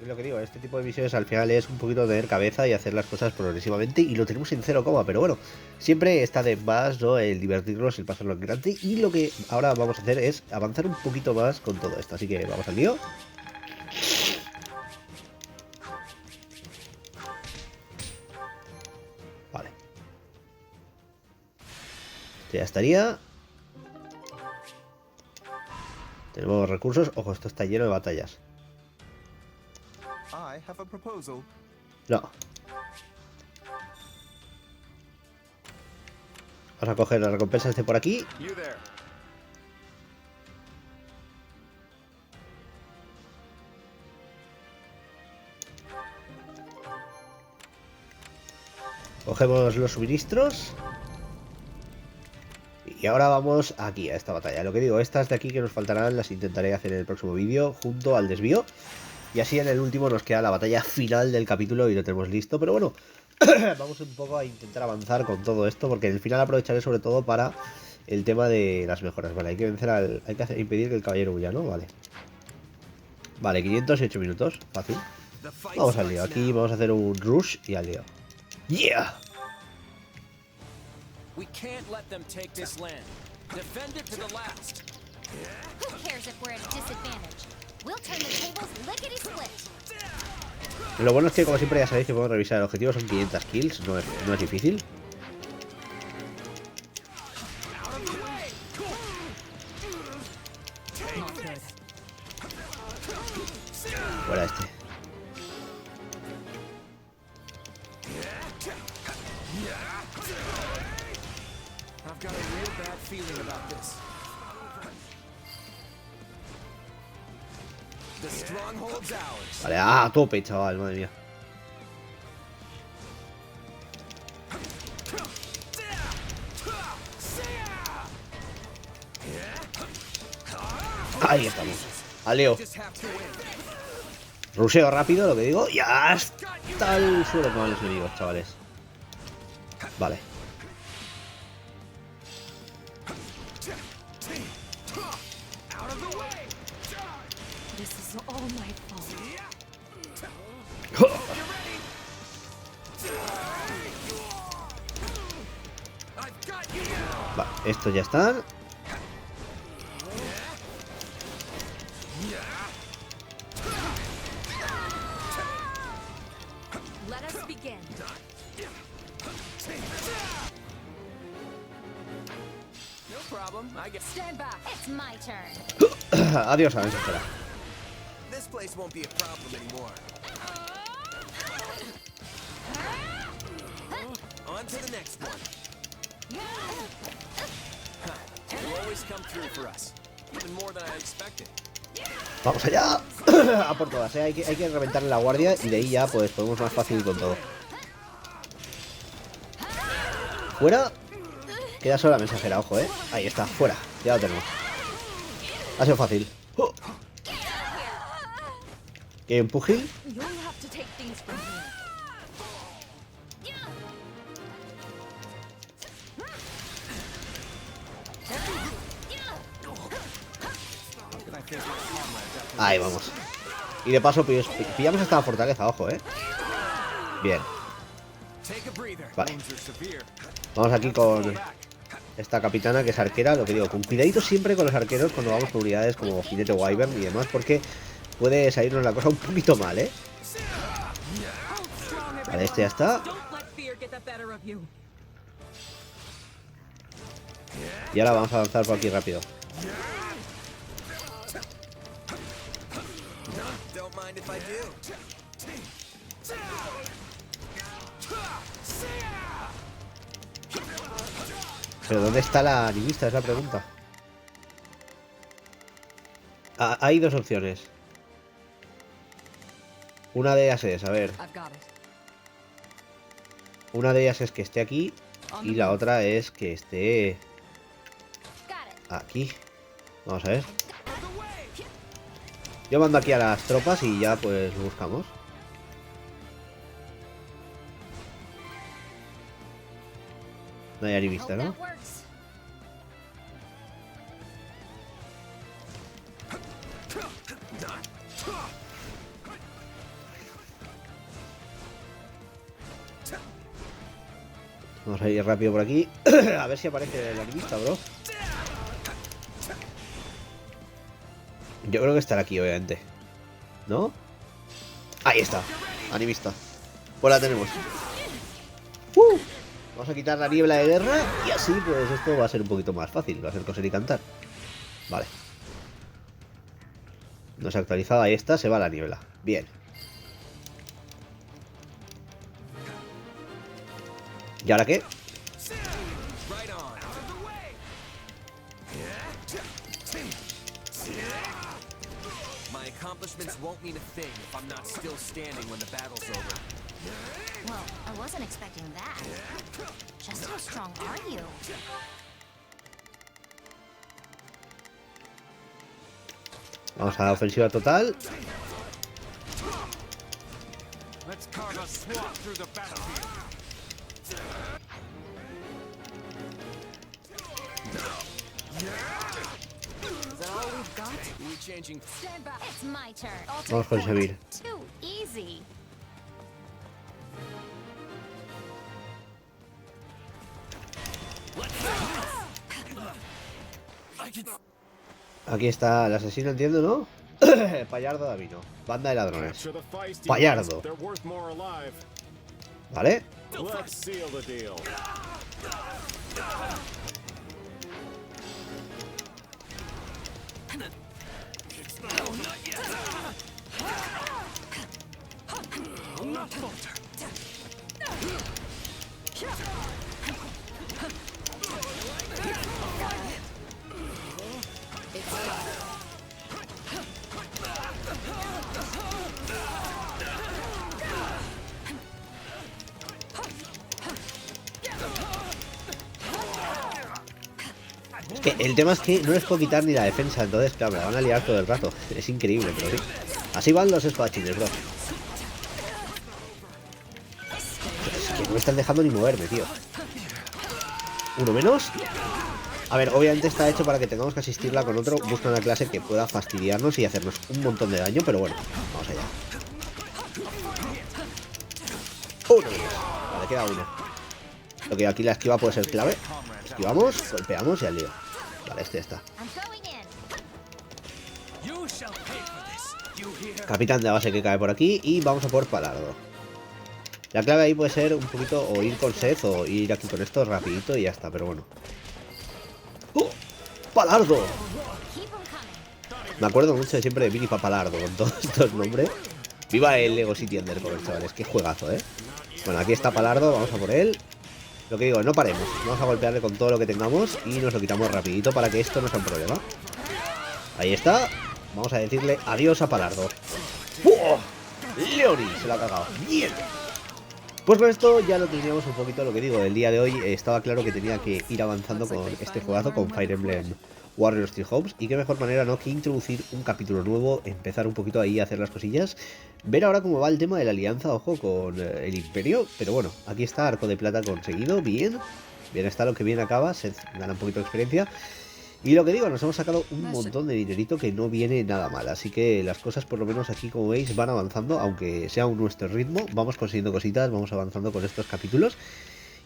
Speaker 1: Lo que digo, este tipo de misiones al final es un poquito tener cabeza y hacer las cosas progresivamente. Y lo tenemos en 0, pero bueno, siempre está de más, ¿no? El divertirnos, el pasarlo en grande. Y lo que ahora vamos a hacer es avanzar un poquito más con todo esto. Así que vamos al lío. Vale. Ya estaría. Tenemos recursos. Ojo, esto está lleno de batallas. No. Vamos a coger las recompensas de por aquí. Cogemos los suministros. Y ahora vamos aquí a esta batalla. Lo que digo, estas de aquí que nos faltarán las intentaré hacer en el próximo vídeo junto al desvío. Y así en el último nos queda la batalla final del capítulo y lo tenemos listo. Pero bueno, vamos un poco a intentar avanzar con todo esto, porque en el final aprovecharé sobre todo para el tema de las mejoras. Vale, hay que vencer al... hay que impedir que el caballero huya, ¿no? Vale. Vale, 508 minutos. Fácil. Vamos al lío. Aquí vamos a hacer un rush y al lío. ¡Yeah!
Speaker 4: We can't let them take this land. Defend it to the last.
Speaker 3: Who cares if we're at a disadvantage? We'll turn the tables lickety-split.
Speaker 1: Lo bueno es que, como siempre, ya sabéis que podemos revisar el objetivo. Son 500 kills, no es difícil. Fuera este.
Speaker 2: I've got a real bad feeling about this. The stronghold's ours.
Speaker 1: Vale, a tope, chaval, madre mía. Ahí estamos. Aleo. Ruseo rápido, lo que digo. Y hasta el suelo con los enemigos, chavales. Vale. Vale, estos ya están. Adiós, a ver, espera.
Speaker 2: This place won't be a problem anymore. On to the next one.
Speaker 4: You always come through for us, even more than I expected.
Speaker 1: Vamos allá. A por todas, ¿eh? Hay que reventarle la guardia y de ahí ya pues podemos más fácil con todo. Fuera. Queda solo la mensajera, ojo, ¿eh? Ahí está, fuera. Ya lo tenemos. Ha sido fácil. ¿Qué empujil? Ahí vamos. Y de paso pillamos esta fortaleza, ojo, ¿eh? Bien. Vale. Vamos aquí con esta capitana que es arquera, lo que digo, con cuidadito siempre con los arqueros cuando vamos con unidades como jinete wyvern y demás, porque puede salirnos la cosa un poquito mal, ¿eh? Vale, este ya está. Y ahora vamos a avanzar por aquí rápido. Pero ¿dónde está la animista? Es la pregunta. Hay dos opciones. Una de ellas es, a ver. Una de ellas es que esté aquí. Y la otra es que esté aquí. Vamos a ver. Yo mando aquí a las tropas y ya pues lo buscamos. No hay animista, ¿no? Vamos a ir rápido por aquí. A ver si aparece el animista, bro. Yo creo que estará aquí, obviamente. ¿No? Ahí está. Animista. Pues la tenemos. Vamos a quitar la niebla de guerra. Y así, pues esto va a ser un poquito más fácil. Va a ser coser y cantar. Vale. No se ha actualizado. Ahí está. Se va la niebla. Bien. ¿Y ahora qué?
Speaker 2: My accomplishments won't mean a thing if I'm not still standing when the battle's over.
Speaker 3: Well, I wasn't expecting that. Just how strong are you?
Speaker 1: Vamos a la ofensiva total.
Speaker 8: Let's carve a swath through the battlefield.
Speaker 3: Is that all we've got?
Speaker 2: We changing.
Speaker 3: Stand back. It's my turn.
Speaker 1: Vamos con Shahid.
Speaker 3: Too easy.
Speaker 1: Aquí está el asesino, entiendo, ¿no? Payardo Davino. Banda de ladrones. Payardo. ¿Vale? Es que el tema es que no les puedo quitar ni la defensa, entonces claro, me la van a liar todo el rato. Es increíble, pero sí. Así van los espadachines, bro. Es que no me están dejando ni moverme, tío. Uno menos. A ver, obviamente está hecho para que tengamos que asistirla con otro. Busca una clase que pueda fastidiarnos y hacernos un montón de daño, pero bueno, vamos allá. Uno menos. Vale, queda uno. Lo que aquí la esquiva puede ser clave. Esquivamos, golpeamos y al lío. Vale, este está. Capitán de base que cae por aquí. Y vamos a por Palardo. La clave ahí puede ser un poquito o ir con Seth o ir aquí con esto rapidito y ya está, pero bueno. ¡Oh! ¡Palardo! Me acuerdo mucho siempre de Mini Papalardo con todos estos nombres. Viva el Lego City Undercover, chavales. Qué juegazo, ¿eh? Bueno, aquí está Palardo, vamos a por él. Lo que digo, no paremos. Vamos a golpearle con todo lo que tengamos y nos lo quitamos rapidito para que esto no sea un problema. Ahí está. Vamos a decirle adiós a Palardo. ¡Oh! Leoni se lo ha cagado. ¡Bien! Pues con esto ya lo teníamos un poquito, lo que digo, el día de hoy estaba claro que tenía que ir avanzando con este juegazo, con Fire Emblem Warriors Three Hopes, y qué mejor manera, ¿no?, que introducir un capítulo nuevo, empezar un poquito ahí a hacer las cosillas, ver ahora cómo va el tema de la alianza, ojo, con el Imperio, pero bueno, aquí está, arco de plata conseguido, bien está lo que bien acaba, se gana un poquito de experiencia. Y lo que digo, nos hemos sacado un montón de dinerito que no viene nada mal. Así que las cosas, por lo menos aquí, como veis, van avanzando. Aunque sea un nuestro ritmo, vamos consiguiendo cositas, vamos avanzando con estos capítulos.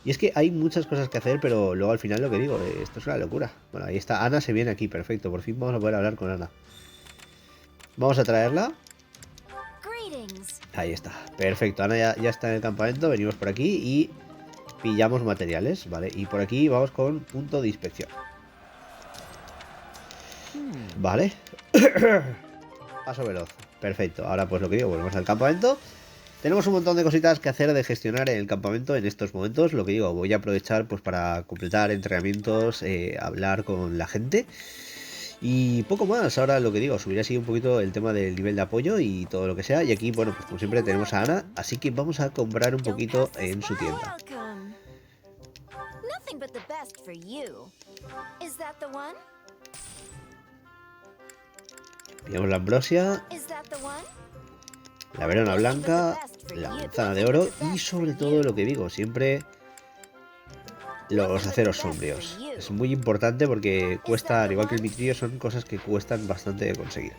Speaker 1: Y es que hay muchas cosas que hacer, pero luego al final lo que digo, esto es una locura. Bueno, ahí está, Ana se viene aquí, perfecto. Por fin vamos a poder hablar con Ana. Vamos a traerla. Ahí está, perfecto. Ana ya está en el campamento, venimos por aquí y pillamos materiales, ¿vale? Y por aquí vamos con punto de inspección. Vale. Paso veloz. Perfecto. Ahora pues lo que digo, volvemos al campamento. Tenemos un montón de cositas que hacer de gestionar en el campamento en estos momentos. Lo que digo, voy a aprovechar pues para completar entrenamientos, hablar con la gente. Y poco más. Ahora lo que digo, subir así un poquito el tema del nivel de apoyo y todo lo que sea. Y aquí, bueno, pues como siempre tenemos a Ana. Así que vamos a comprar un poquito en su tienda. Pillamos la ambrosia, la verona blanca, la manzana de oro y sobre todo lo que digo, siempre los aceros sombríos. Es muy importante porque cuesta, al igual que el vitrio, son cosas que cuestan bastante de conseguir.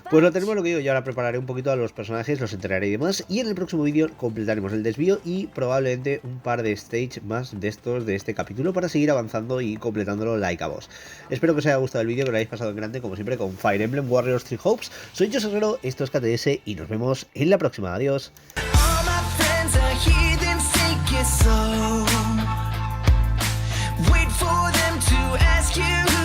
Speaker 1: Pues lo tenemos, lo que digo, yo ahora prepararé un poquito a los personajes, los entrenaré y demás, y en el próximo vídeo completaremos el desvío y probablemente un par de stage más de estos de este capítulo para seguir avanzando y completándolo like a vos. Espero que os haya gustado el vídeo, que lo hayáis pasado en grande, como siempre, con Fire Emblem Warriors 3 Hopes. Soy José Herrero, esto es KTS y nos vemos en la próxima. Adiós. Wait for them to ask you